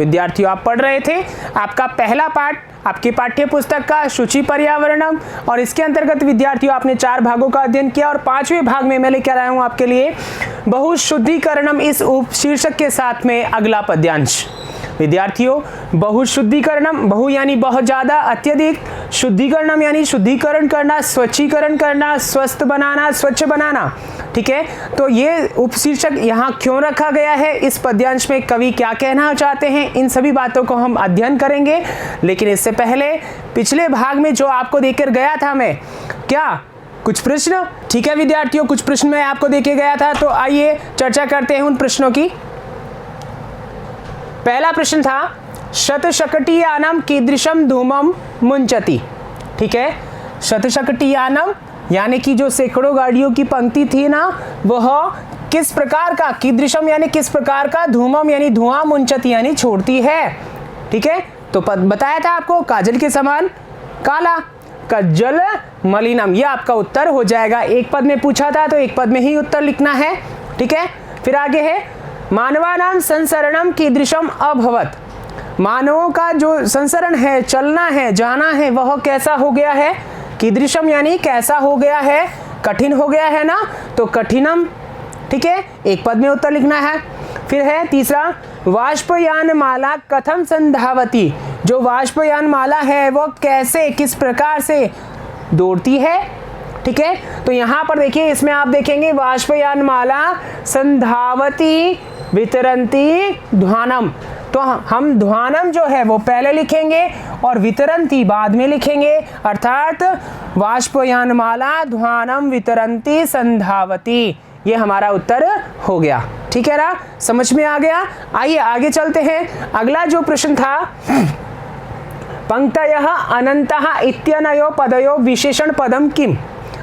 विद्यार्थियों, आप पढ़ रहे थे आपका पहला पाठ आपकी पाठ्य पुस्तक का शुचि पर्यावरणम, और इसके अंतर्गत विद्यार्थियों आपने 4 भागों का अध्ययन किया और 5वें भाग में मैं लेकर आया हूं आपके लिए बहुशुद्धिकरणम इस उपशीर्षक के साथ में अगला पद्यांश। विद्यार्थियों, बहुशुद्धिकरणम, बहु यानी बहुत ज्यादा, अत्यधिक, शुद्धिकरणम यानी शुद्धिकरण करना, स्वच्छीकरण करना, स्वस्थ बनाना, स्वच्छ बनाना। ठीक है, तो ये उपशीर्षक यहाँ क्यों रखा गया है, इस पद्यांश में कवि क्या कहना चाहते हैं, इन सभी बातों को हम अध्ययन करेंगे। लेकिन इससे पहले पिछले भाग में जो आपको देकर गया था मैं, क्या कुछ प्रश्न, ठीक है विद्यार्थियों, कुछ प्रश्न मैं आपको देके गया था, तो आइए चर्चा करते हैं उन प्रश्नों की। पहला प्रश्न था शतशकटीयानम कीदृशम धूमम मुंचति। ठीक है, शतशकटीयानम यानी कि जो सैकड़ों गाड़ियों की पंक्ति थी ना, वह किस प्रकार का, कीदृशम यानी किस प्रकार का, धूमम यानी धुआं, मुंचति यानी छोड़ती है। ठीक है, तो बताया था आपको काजल के समान काला, कज्जल मलिनम, यह आपका उत्तर हो जाएगा। एक पद में पूछा था तो एक पद में ही उत्तर लिखना है। ठीक है, फिर आगे है मानवानां संसरणम कीदृशम अभवत। मानवों का जो संसरण है, चलना है, जाना है, वह कैसा हो गया है, कीदृशम यानी कैसा हो गया है, कठिन हो गया है ना, तो कठिनम। ठीक है, एक पद में उत्तर लिखना है। फिर है तीसरा वाष्पयान माला कथम संधावती। जो वाष्पयान माला है वो कैसे, किस प्रकार से दौड़ती है। ठीक है, तो यहां पर देखिए, इसमें आप देखेंगे वाष्पयान माला संधावती वितरंती ध्वानम, तो हम ध्वानम जो है वो पहले लिखेंगे और वितरंती बाद में लिखेंगे, अर्थात वाष्पयान माला ध्वानम वितरंती संधावती, ये हमारा उत्तर हो गया। ठीक है ना, समझ में आ गया। आइए आगे चलते हैं। अगला जो प्रश्न था पंक्तयः अनन्तः इत्यनयो पदयो विशेषण पदम किम।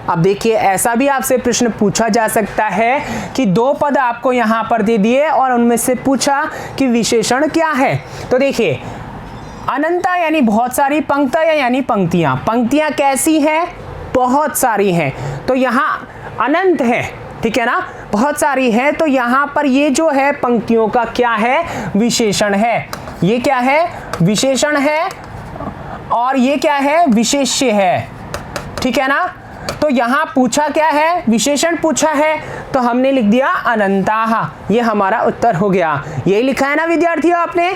अब देखिए, ऐसा भी आपसे प्रश्न पूछा जा सकता है कि 2 पद आपको यहां पर दे दिए और उनमें से पूछा कि विशेषण क्या है। तो देखिए, अनंता यानी बहुत सारी, पंक्तया यानी पंक्तियां। पंक्तियां कैसी हैं, बहुत सारी हैं, तो यहां अनंत है। ठीक है ना, बहुत सारी है, तो यहां पर ये जो है पंक्तियों का क्या है, विशेषण है। ये क्या है, विशेषण है, और ये क्या है, विशेष्य है। ठीक है ना, तो यहां पूछा क्या है, विशेषण पूछा है, तो हमने लिख दिया अनंताः, ये हमारा उत्तर हो गया। यही लिखा है ना विद्यार्थियों आपने।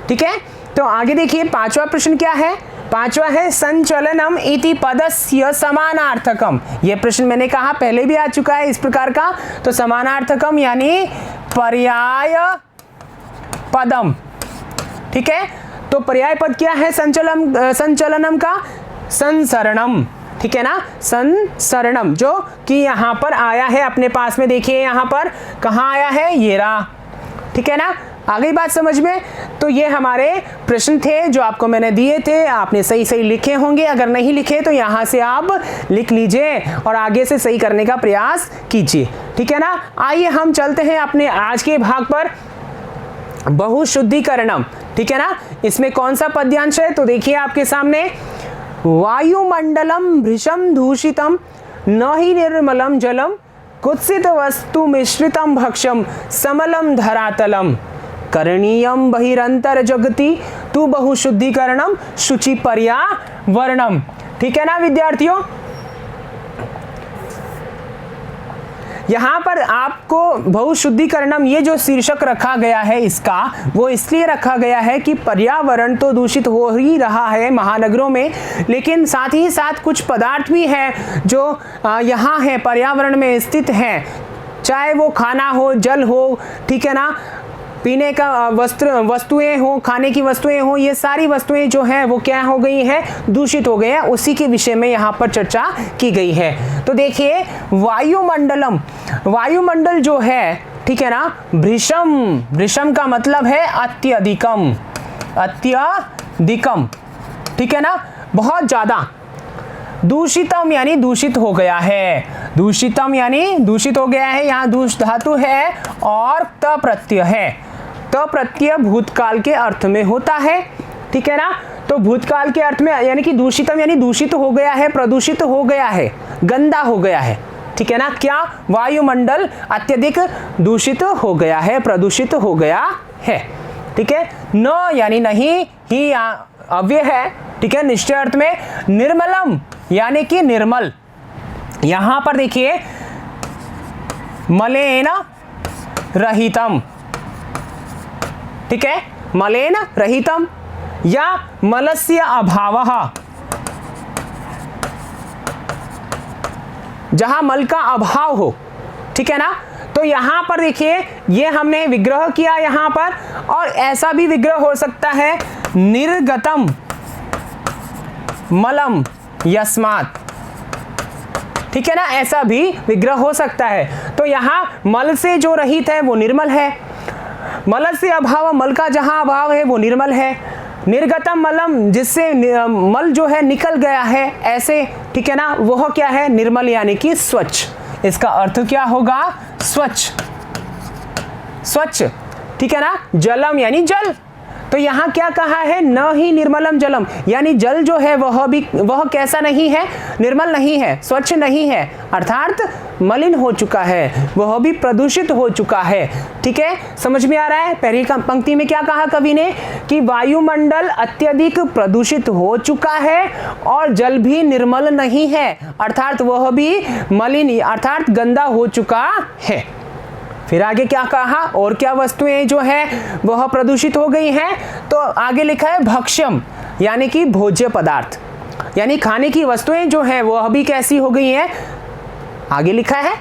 ठीक है, तो आगे देखिए 5वां प्रश्न क्या है। 5वां है संचलनम इति पदस्य समानार्थकम। यह प्रश्न मैंने कहा पहले भी आ चुका है इस प्रकार का, तो समानार्थकम यानी पर्याय पदम। ठीक है, तो पर्याय पद क्या है संचलनम का, संसरणम। ठीक है ना, संसरणम, जो कि यहां पर आया है अपने पास में, देखिए यहां पर कहां आया है, ये रहा। ठीक है ना, आ गई बात समझ में। तो ये हमारे प्रश्न थे जो आपको मैंने दिए थे, आपने सही सही लिखे होंगे, अगर नहीं लिखे तो यहां से आप लिख लीजिए और आगे से सही करने का प्रयास कीजिए। ठीक है ना, आइए हम चलते हैं अपने आज के भाग पर, बहुशुद्धिकरणम। ठीक है ना, इसमें कौन सा पद्यांश है, तो देखिए आपके सामने वायुमंडलम भृशम दूषितम न ही निर्मलम जलम कुत्सित वस्तु मिश्रितम भक्षम समलम धरातलम करणीयम बहिरंतर जगति तु बहुशुद्धिकरणम शुचि पर्यावरणम। ठीक है ना विद्यार्थियों, यहां पर आपको बहुशुद्धिकरणम ये जो शीर्षक रखा गया है इसका, वो इसलिए रखा गया है कि पर्यावरण तो दूषित हो ही रहा है महानगरों में, लेकिन साथ ही साथ कुछ पदार्थ भी हैं जो यहाँ है, पर्यावरण में स्थित हैं, चाहे वो खाना हो, जल हो, ठीक है ना, पीने का वस्तुएं हो, खाने की वस्तुएं हो, ये सारी वस्तुएं जो हैं वो क्या हो गई हैं, दूषित हो गए हैं, उसी के विषय में यहाँ पर चर्चा की गई है। तो देखिए वायुमंडलम, वायुमंडल जो है, ठीक है ना, भृशम, भृशम का मतलब है अत्यधिकम, अत्यधिकम। ठीक है ना, बहुत ज्यादा। दूषितम यानी दूषित हो गया है, दूषितम यानी दूषित हो गया है, यहाँ दूष धातु है और त प्रत्यय है। त प्रत्यय भूतकाल के अर्थ में होता है। ठीक है ना, तो भूतकाल के अर्थ में यानी कि दूषितम यानी दूषित हो गया है, प्रदूषित हो गया है, गंदा हो गया है। ठीक है ना, क्या वायुमंडल अत्यधिक दूषित हो गया है, प्रदूषित हो गया है। ठीक है। न यानी नहीं, ही अव्यय है, ठीक है, निश्चय अर्थ में। निर्मलम यानी कि निर्मल। यहां पर देखिए मलेन रहितम, ठीक है, मलेन रहितम या मलस्य अभावः, जहां मल का अभाव हो, ठीक है ना। तो यहां पर देखिए ये हमने विग्रह किया यहां पर, और ऐसा भी विग्रह हो सकता है निर्गतम मलम यस्मात्, ठीक है ना, ऐसा भी विग्रह हो सकता है। तो यहां मल से जो रहित है वो निर्मल है, मल से अभाव, मल का जहां अभाव है वो निर्मल है। निर्गतम मलम, जिससे मल जो है निकल गया है ऐसे, ठीक है ना, वह क्या है, निर्मल यानी कि स्वच्छ। इसका अर्थ क्या होगा, स्वच्छ, स्वच्छ, ठीक है ना। जलम यानी जल, तो यहां क्या कहा है, न ही निर्मलम जलम, यानी जल जो है वह कैसा नहीं है, निर्मल नहीं है, स्वच्छ नहीं है, अर्थात मलिन हो चुका है, वह भी प्रदूषित हो चुका है, ठीक है। समझ में आ रहा है। पहली पंक्ति में क्या कहा कवि ने कि वायुमंडल अत्यधिक प्रदूषित हो चुका है और जल भी निर्मल नहीं है, अर्थात वह भी मलिन अर्थात गंदा हो चुका है। फिर आगे क्या कहा, और क्या वस्तुएं जो है वह प्रदूषित हो गई हैं, तो आगे लिखा है भक्ष्यम यानी कि भोज्य पदार्थ, यानी खाने की वस्तुएं जो है वह भी कैसी हो गई हैं। आगे लिखा है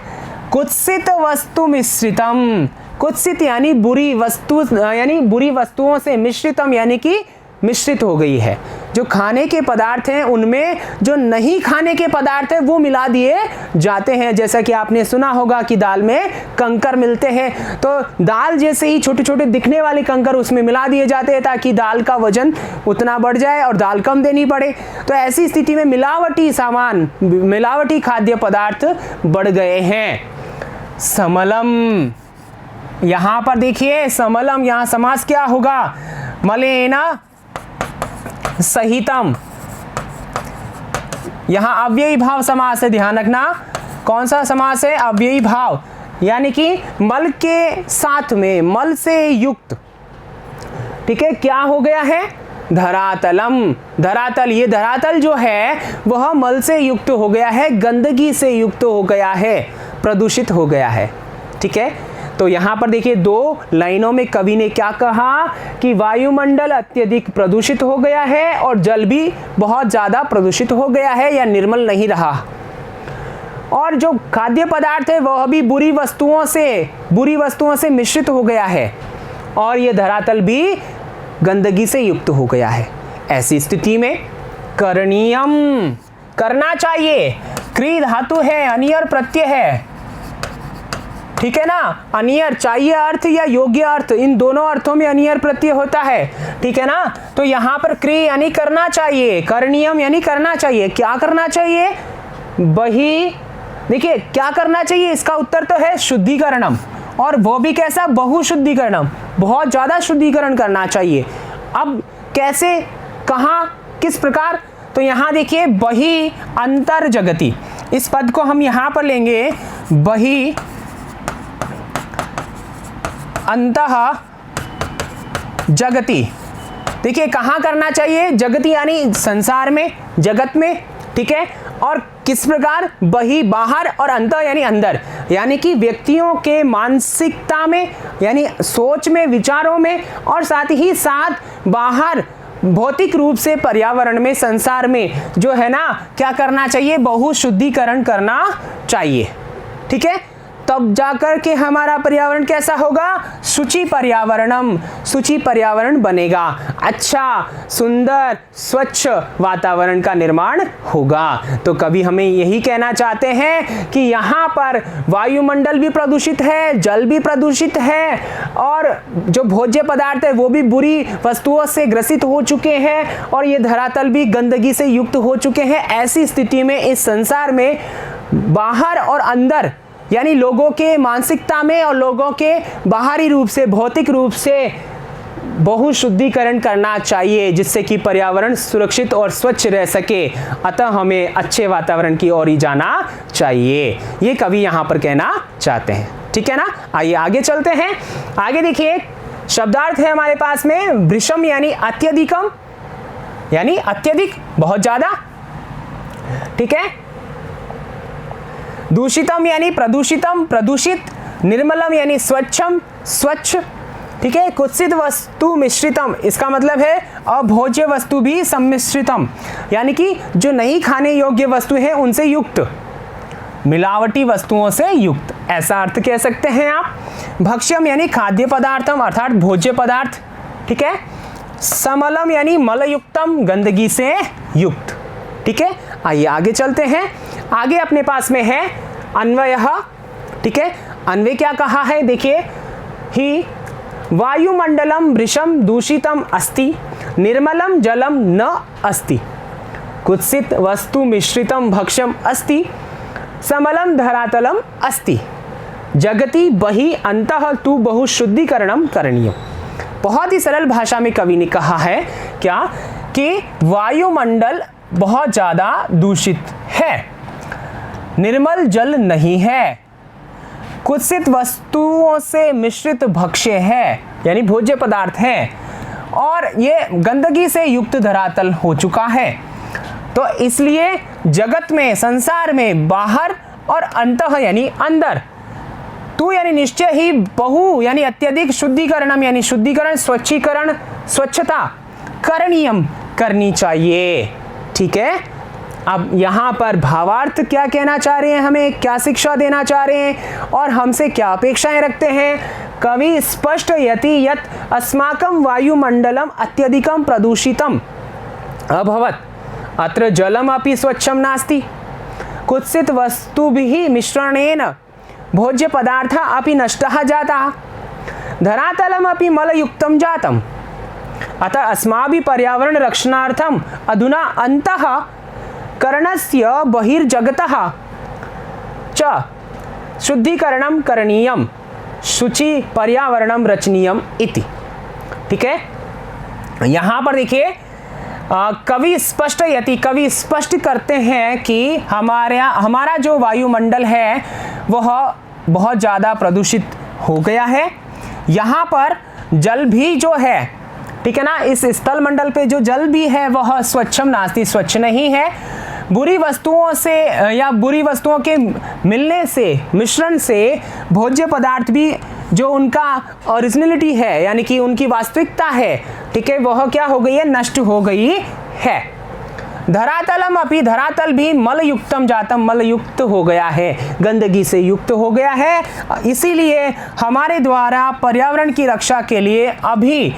कुत्सित वस्तु मिश्रितम, कुत्सित यानी बुरी वस्तु, यानी बुरी वस्तुओं से, मिश्रितम यानी कि मिश्रित हो गई है। जो खाने के पदार्थ हैं उनमें जो नहीं खाने के पदार्थ है वो मिला दिए जाते हैं। जैसा कि आपने सुना होगा कि दाल में कंकर मिलते हैं, तो दाल जैसे ही छोटे छोटे दिखने वाले कंकर उसमें मिला दिए जाते हैं ताकि दाल का वजन उतना बढ़ जाए और दाल कम देनी पड़े। तो ऐसी स्थिति में मिलावटी सामान, मिलावटी खाद्य पदार्थ बढ़ गए हैं। समलम, यहां पर देखिए समलम, यहां समास क्या होगा, मलेना सहितम, यहां अव्ययी भाव समास है, ध्यान रखना। कौन सा समास है, अव्ययी भाव, यानी कि मल के साथ में, मल से युक्त, ठीक है। क्या हो गया है, धरातलम, धरातल, ये धरातल जो है वह मल से युक्त हो गया है, गंदगी से युक्त हो गया है, प्रदूषित हो गया है, ठीक है। तो यहां पर देखिए दो लाइनों में कवि ने क्या कहा कि वायुमंडल अत्यधिक प्रदूषित हो गया है और जल भी बहुत ज्यादा प्रदूषित हो गया है या निर्मल नहीं रहा, और जो खाद्य पदार्थ है वह भी बुरी वस्तुओं से मिश्रित हो गया है, और यह धरातल भी गंदगी से युक्त हो गया है। ऐसी स्थिति में करणीयम, करना चाहिए, क्री धातु है, अनियर प्रत्यय है, ठीक है ना। अनियर चाहिए अर्थ या योग्य अर्थ, इन दोनों अर्थों में अनियर प्रत्यय होता है, ठीक है ना। तो यहां पर क्री यानी करना चाहिए, करणीयम यानी करना चाहिए। क्या करना चाहिए, बही, देखिए क्या करना चाहिए, इसका उत्तर तो है शुद्धिकरणम, और वो भी कैसा, बहुशुद्धिकरणम, बहुत ज्यादा शुद्धिकरण करना चाहिए। अब कैसे, कहां, किस प्रकार, तो यहां देखिए बही अंतर जगति, इस पद को हम यहां पर लेंगे, बही अंतः जगति। देखिए कहां करना चाहिए, जगति यानी संसार में, जगत में, ठीक है। और किस प्रकार, बही बाहर, और अंत यानी अंदर, यानी कि व्यक्तियों के मानसिकता में, यानी सोच में, विचारों में, और साथ ही साथ बाहर भौतिक रूप से पर्यावरण में, संसार में जो है ना, क्या करना चाहिए, बहुशुद्धिकरण करना चाहिए, ठीक है। तब जाकर के हमारा पर्यावरण कैसा होगा, शुचि पर्यावरणम, शुचि पर्यावरण बनेगा, अच्छा सुंदर स्वच्छ वातावरण का निर्माण होगा। तो कभी हमें यही कहना चाहते हैं कि यहाँ पर वायुमंडल भी प्रदूषित है, जल भी प्रदूषित है, और जो भोज्य पदार्थ है वो भी बुरी वस्तुओं से ग्रसित हो चुके हैं, और ये धरातल भी गंदगी से युक्त हो चुके हैं। ऐसी स्थिति में इस संसार में बाहर और अंदर, यानी लोगों के मानसिकता में और लोगों के बाहरी रूप से, भौतिक रूप से बहुशुद्धिकरण करना चाहिए, जिससे कि पर्यावरण सुरक्षित और स्वच्छ रह सके। अतः हमें अच्छे वातावरण की ओर ही जाना चाहिए, ये कवि यहाँ पर कहना चाहते हैं, ठीक है ना। आइए आगे चलते हैं। आगे देखिए शब्दार्थ है हमारे पास में वृषम यानी अत्यधिकम, यानी अत्यधिक, बहुत ज्यादा, ठीक है। दूषितम यानी प्रदूषितम, प्रदूषित। निर्मलम यानी स्वच्छम, स्वच्छ, ठीक है। कुत्सित वस्तु मिश्रितम, इसका मतलब है अभोज्य वस्तु भी सम्मिश्रितम, यानी कि जो नहीं खाने योग्य वस्तु है उनसे युक्त, मिलावटी वस्तुओं से युक्त, ऐसा अर्थ कह सकते हैं आप। भक्ष्यम यानी खाद्य पदार्थम अर्थात भोज्य पदार्थ, ठीक है। समलम यानी मलयुक्तम, गंदगी से युक्त, ठीक है। आइए आगे चलते हैं। आगे अपने पास में है अन्वयः, ठीक है। अन्वय क्या कहा है, देखिए, ही वायुमंडलम वृषम दूषितम अस्ति, निर्मलम जलम न अस्ति, कुत्सित वस्तु मिश्रितम भक्ष्यम अस्ति, समलम धरातलम अस्ति, जगति बहि अंतः तु बहु शुद्धिकरणम करणीयम। बहुत ही सरल भाषा में कवि ने कहा है क्या, कि वायुमंडल बहुत ज्यादा दूषित है, निर्मल जल नहीं है, कुत्सित वस्तुओं से मिश्रित भक्ष्य है यानी भोज्य पदार्थ है, और ये गंदगी से युक्त धरातल हो चुका है। तो इसलिए जगत में, संसार में, बाहर और अंतः यानी अंदर, तू यानी निश्चय ही, बहु यानी अत्यधिक, शुद्धिकरणम यानी शुद्धिकरण, स्वच्छीकरण, स्वच्छता, करणीयम करनी चाहिए, ठीक है। अब यहाँ पर भावार्थ क्या कहना चाह रहे हैं, हमें क्या शिक्षा देना चाह रहे हैं और हमसे क्या अपेक्षाएं रखते हैं। कवि स्पष्ट यति यत अस्माकं वायुमंडलम अत्यधिकं प्रदूषितम अभवत, अत्र जलम अपि स्वच्छम नास्ति, कुत्सित वस्तुभिः मिश्रणेन भोज्य पदार्था अपि नष्टः जातः, धरातलम अपि मलयुक्तं जातम्, अतः अस्माभिः पर्यावरण रक्षणार्थम अधुना अंतः करणस्य बहिर्जगतः च शुद्धिकरणं करणीयम, शुचि पर्यावरणम रचनीयम इति, ठीक है। यहाँ पर देखिए कवि स्पष्ट यति, कवि स्पष्ट करते हैं कि हमारा जो वायुमंडल है वह बहुत ज़्यादा प्रदूषित हो गया है। यहाँ पर जल भी जो है, ठीक है ना, इस स्थल मंडल पे जो जल भी है वह स्वच्छम नास्ति, स्वच्छ नहीं है। बुरी वस्तुओं से या बुरी वस्तुओं के मिलने से, मिश्रण से भोज्य पदार्थ भी जो उनका ओरिजिनलिटी है यानी कि उनकी वास्तविकता है, ठीक है, वह क्या हो गई है, नष्ट हो गई है। धरातलम अपि, धरातल भी मलयुक्तम जातम, मलयुक्त हो गया है, गंदगी से युक्त हो गया है। इसीलिए हमारे द्वारा पर्यावरण की रक्षा के लिए अभी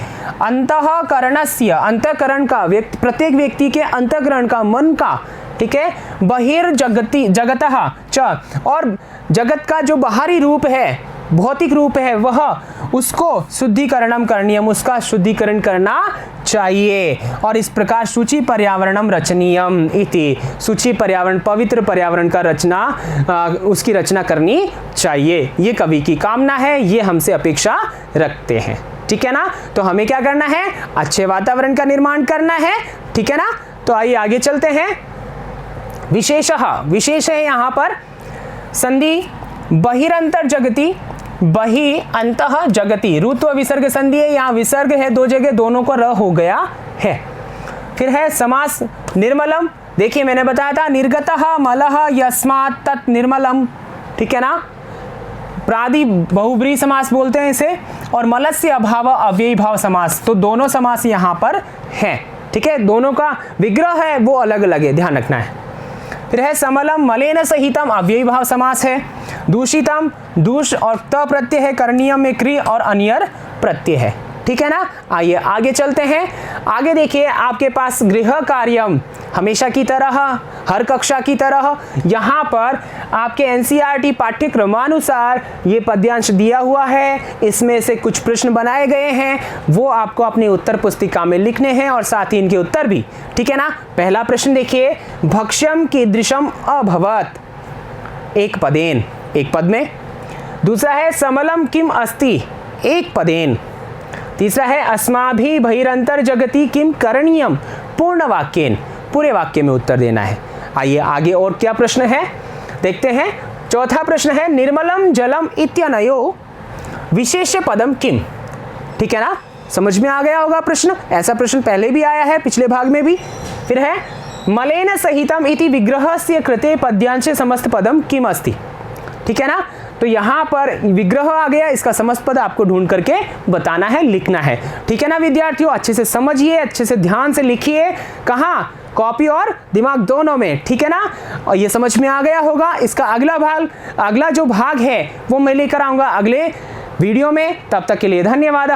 अंतःकरणस्य, अंतःकरण का, प्रत्येक व्यक्ति के अंतःकरण का, मन का, ठीक है, बहिर्जगति जगतः च, और जगत का जो बाहरी रूप है, भौतिक रूप है, वह उसको शुद्धिकरणम करणीयम, उसका शुद्धिकरण करना चाहिए। और इस प्रकार शुचि पर्यावरणम रचनीयम इति, शुचि पर्यावरण, पवित्र पर्यावरण का रचना, उसकी रचना करनी चाहिए। ये कवि की कामना है, ये हमसे अपेक्षा रखते हैं, ठीक है ना। तो हमें क्या करना है, अच्छे वातावरण का निर्माण करना है, ठीक है ना। तो आइए आगे चलते हैं। विशेषः, विशेष है यहाँ पर संधि बहिरंतर जगति, बहि अंतः जगति, ऋत्व विसर्ग संधि है, यहाँ विसर्ग है दो जगह, दोनों को र हो गया है। फिर है समास निर्मलम, देखिए मैंने बताया था निर्गतः मलः यस्मात् तत् निर्मलम, ठीक है ना। प्रादि बहुब्रीहि समास बोलते हैं इसे, और मलस्य अभाव अव्ययी भाव समास, तो दोनों समास यहाँ पर हैं, ठीक है। दोनों का विग्रह है वो अलग अलग है, ध्यान रखना है। फिर है समलम मलेन सहितम, अव्ययी भाव समास है। दूषितम, दूष और त प्रत्यय है, करणीयम में क्रि और अनियर प्रत्यय है, ठीक है ना। आइए आगे चलते हैं। आगे देखिए आपके पास गृह कार्यम, हमेशा की तरह, हर कक्षा की तरह यहाँ पर आपके एनसीईआरटी पाठ्यक्रमानुसार ये पद्यांश दिया हुआ है, इसमें से कुछ प्रश्न बनाए गए हैं, वो आपको अपनी उत्तर पुस्तिका में लिखने हैं और साथ ही इनके उत्तर भी, ठीक है ना। पहला प्रश्न देखिए, भक्ष्यम कीदृशम अभवत, एक पदेन, एक पद में। दूसरा है समलम किम अस्ति, एक पदेन। तीसरा है अस्माभि बहिरंतर जगति किम करणीयम, पूर्ण वाक्येन, पूरे वाक्य में उत्तर देना है। आइए आगे और क्या प्रश्न है देखते हैं। चौथा प्रश्न है निर्मलम जलम इत्यनयो विशेष्य पदम किम, ठीक है ना, समझ में आ गया होगा प्रश्न। ऐसा प्रश्न पहले भी आया है, पिछले भाग में भी। फिर है मलेन सहितम इति विग्रहस्य कृते पद्यांशे समस्त पदम किम अस्ति। ठीक है ना, तो यहां पर विग्रह आ गया, इसका समस्त पद आपको ढूंढ करके बताना है, लिखना है। ठीक है ना विद्यार्थियों, अच्छे से समझिए, अच्छे से ध्यान से लिखिए, कहां, कॉपी और दिमाग दोनों में। ठीक है ना, और ये समझ में आ गया होगा। इसका अगला जो भाग है वो मैं लेकर आऊंगा अगले वीडियो में। तब तक के लिए धन्यवाद।